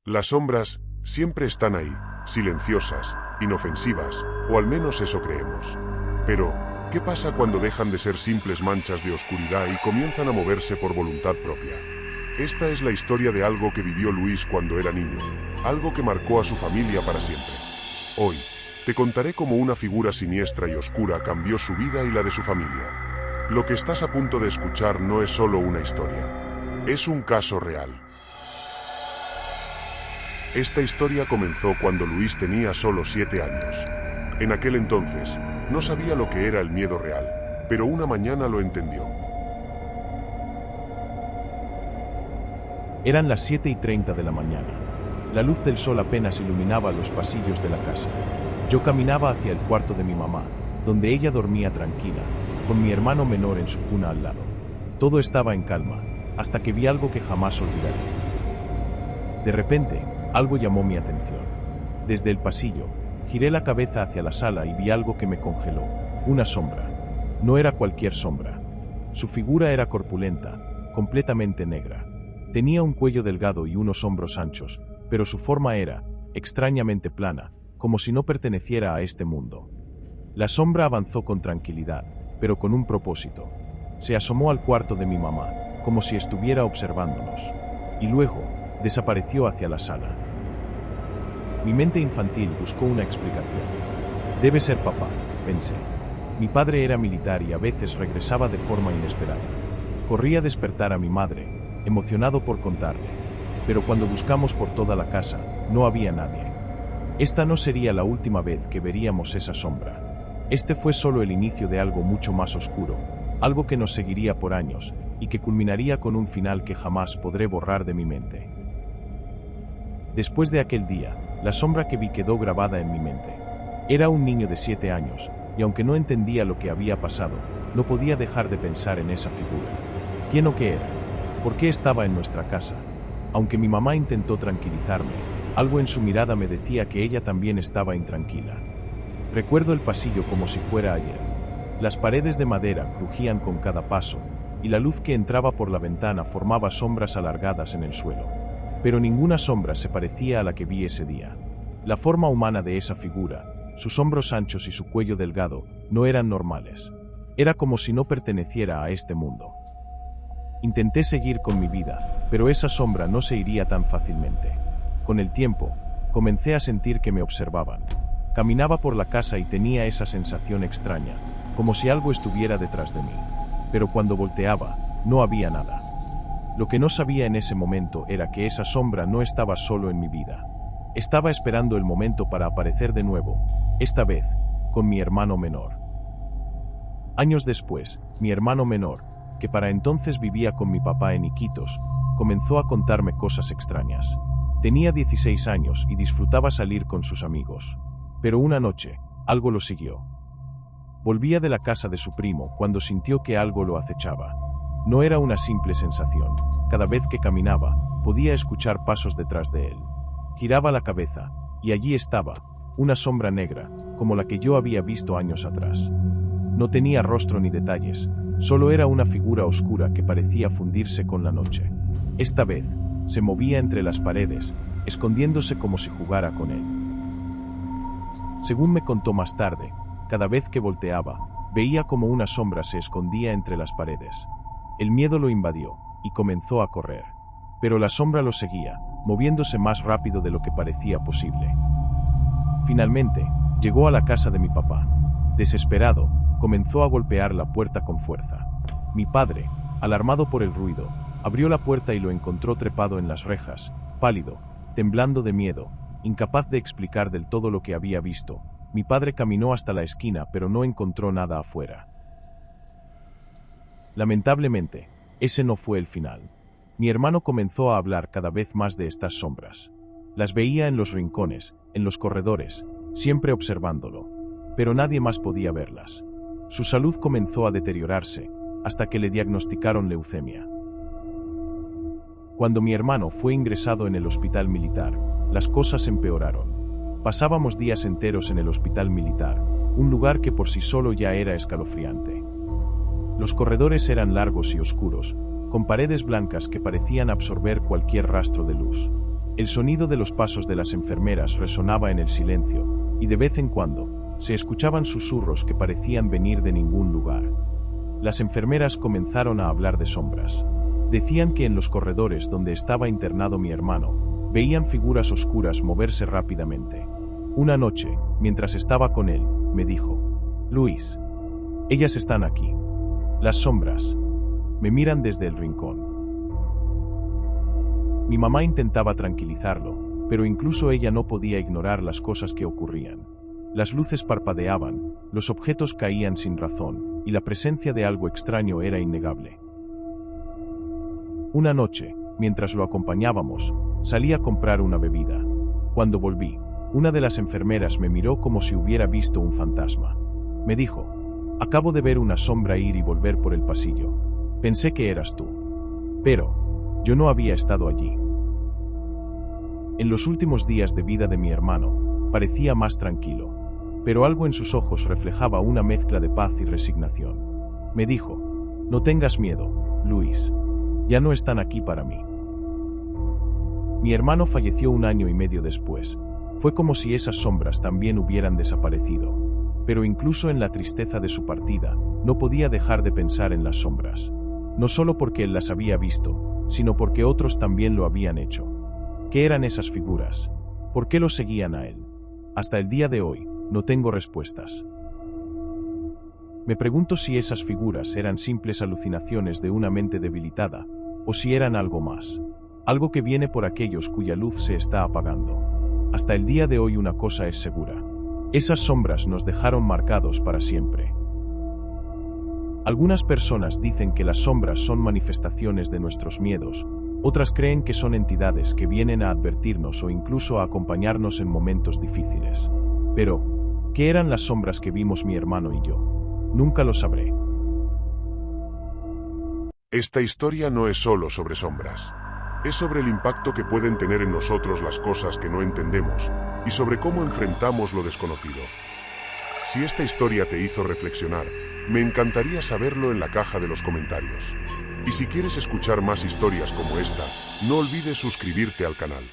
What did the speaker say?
Las sombras siempre están ahí, silenciosas, inofensivas, o al menos eso creemos. Pero, ¿qué pasa cuando dejan de ser simples manchas de oscuridad y comienzan a moverse por voluntad propia? Esta es la historia de algo que vivió Luis cuando era niño, algo que marcó a su familia para siempre. Hoy, te contaré cómo una figura siniestra y oscura cambió su vida y la de su familia. Lo que estás a punto de escuchar no es solo una historia, es un caso real. Esta historia comenzó cuando Luis tenía solo 7 años. En aquel entonces, no sabía lo que era el miedo real, pero una mañana lo entendió. Eran las 7:30 de la mañana. La luz del sol apenas iluminaba los pasillos de la casa. Yo caminaba hacia el cuarto de mi mamá, donde ella dormía tranquila, con mi hermano menor en su cuna al lado. Todo estaba en calma, hasta que vi algo que jamás olvidaré. De repente, algo llamó mi atención. Desde el pasillo, giré la cabeza hacia la sala y vi algo que me congeló. Una sombra. No era cualquier sombra. Su figura era corpulenta, completamente negra. Tenía un cuello delgado y unos hombros anchos, pero su forma era, extrañamente plana, como si no perteneciera a este mundo. La sombra avanzó con tranquilidad, pero con un propósito. Se asomó al cuarto de mi mamá, como si estuviera observándonos. Y luego, desapareció hacia la sala. Mi mente infantil buscó una explicación. Debe ser papá, pensé. Mi padre era militar y a veces regresaba de forma inesperada. Corrí a despertar a mi madre, emocionado por contarle. Pero cuando buscamos por toda la casa, no había nadie. Esta no sería la última vez que veríamos esa sombra. Este fue solo el inicio de algo mucho más oscuro, algo que nos seguiría por años, y que culminaría con un final que jamás podré borrar de mi mente. Después de aquel día, la sombra que vi quedó grabada en mi mente. Era un niño de 7 años, y aunque no entendía lo que había pasado, no podía dejar de pensar en esa figura. ¿Quién o qué era? ¿Por qué estaba en nuestra casa? Aunque mi mamá intentó tranquilizarme, algo en su mirada me decía que ella también estaba intranquila. Recuerdo el pasillo como si fuera ayer. Las paredes de madera crujían con cada paso, y la luz que entraba por la ventana formaba sombras alargadas en el suelo. Pero ninguna sombra se parecía a la que vi ese día. La forma humana de esa figura, sus hombros anchos y su cuello delgado, no eran normales. Era como si no perteneciera a este mundo. Intenté seguir con mi vida, pero esa sombra no se iría tan fácilmente. Con el tiempo, comencé a sentir que me observaban. Caminaba por la casa y tenía esa sensación extraña, como si algo estuviera detrás de mí. Pero cuando volteaba, no había nada. Lo que no sabía en ese momento era que esa sombra no estaba solo en mi vida. Estaba esperando el momento para aparecer de nuevo, esta vez, con mi hermano menor. Años después, mi hermano menor, que para entonces vivía con mi papá en Iquitos, comenzó a contarme cosas extrañas. Tenía 16 años y disfrutaba salir con sus amigos. Pero una noche, algo lo siguió. Volvía de la casa de su primo cuando sintió que algo lo acechaba. No era una simple sensación. Cada vez que caminaba, podía escuchar pasos detrás de él. Giraba la cabeza, y allí estaba, una sombra negra, como la que yo había visto años atrás. No tenía rostro ni detalles, solo era una figura oscura que parecía fundirse con la noche. Esta vez, se movía entre las paredes, escondiéndose como si jugara con él. Según me contó más tarde, cada vez que volteaba, veía como una sombra se escondía entre las paredes. El miedo lo invadió, y comenzó a correr. Pero la sombra lo seguía, moviéndose más rápido de lo que parecía posible. Finalmente, llegó a la casa de mi papá. Desesperado, comenzó a golpear la puerta con fuerza. Mi padre, alarmado por el ruido, abrió la puerta y lo encontró trepado en las rejas, pálido, temblando de miedo, incapaz de explicar del todo lo que había visto. Mi padre caminó hasta la esquina pero no encontró nada afuera. Lamentablemente, ese no fue el final. Mi hermano comenzó a hablar cada vez más de estas sombras. Las veía en los rincones, en los corredores, siempre observándolo. Pero nadie más podía verlas. Su salud comenzó a deteriorarse, hasta que le diagnosticaron leucemia. Cuando mi hermano fue ingresado en el hospital militar, las cosas empeoraron. Pasábamos días enteros en el hospital militar, un lugar que por sí solo ya era escalofriante. Los corredores eran largos y oscuros, con paredes blancas que parecían absorber cualquier rastro de luz. El sonido de los pasos de las enfermeras resonaba en el silencio, y de vez en cuando se escuchaban susurros que parecían venir de ningún lugar. Las enfermeras comenzaron a hablar de sombras. Decían que en los corredores donde estaba internado mi hermano, veían figuras oscuras moverse rápidamente. Una noche, mientras estaba con él, me dijo: Luis, ellas están aquí. Las sombras. Me miran desde el rincón. Mi mamá intentaba tranquilizarlo, pero incluso ella no podía ignorar las cosas que ocurrían. Las luces parpadeaban, los objetos caían sin razón, y la presencia de algo extraño era innegable. Una noche, mientras lo acompañábamos, salí a comprar una bebida. Cuando volví, una de las enfermeras me miró como si hubiera visto un fantasma. Me dijo: acabo de ver una sombra ir y volver por el pasillo. Pensé que eras tú. Pero yo no había estado allí. En los últimos días de vida de mi hermano, parecía más tranquilo, pero algo en sus ojos reflejaba una mezcla de paz y resignación. Me dijo: no tengas miedo, Luis. Ya no están aquí para mí. Mi hermano falleció 1 año y medio después. Fue como si esas sombras también hubieran desaparecido. Pero incluso en la tristeza de su partida, no podía dejar de pensar en las sombras. No solo porque él las había visto, sino porque otros también lo habían hecho. ¿Qué eran esas figuras? ¿Por qué lo seguían a él? Hasta el día de hoy, no tengo respuestas. Me pregunto si esas figuras eran simples alucinaciones de una mente debilitada, o si eran algo más. Algo que viene por aquellos cuya luz se está apagando. Hasta el día de hoy una cosa es segura: esas sombras nos dejaron marcados para siempre. Algunas personas dicen que las sombras son manifestaciones de nuestros miedos, otras creen que son entidades que vienen a advertirnos o incluso a acompañarnos en momentos difíciles. Pero, ¿qué eran las sombras que vimos mi hermano y yo? Nunca lo sabré. Esta historia no es solo sobre sombras. Es sobre el impacto que pueden tener en nosotros las cosas que no entendemos y sobre cómo enfrentamos lo desconocido. Si esta historia te hizo reflexionar, me encantaría saberlo en la caja de los comentarios. Y si quieres escuchar más historias como esta, no olvides suscribirte al canal.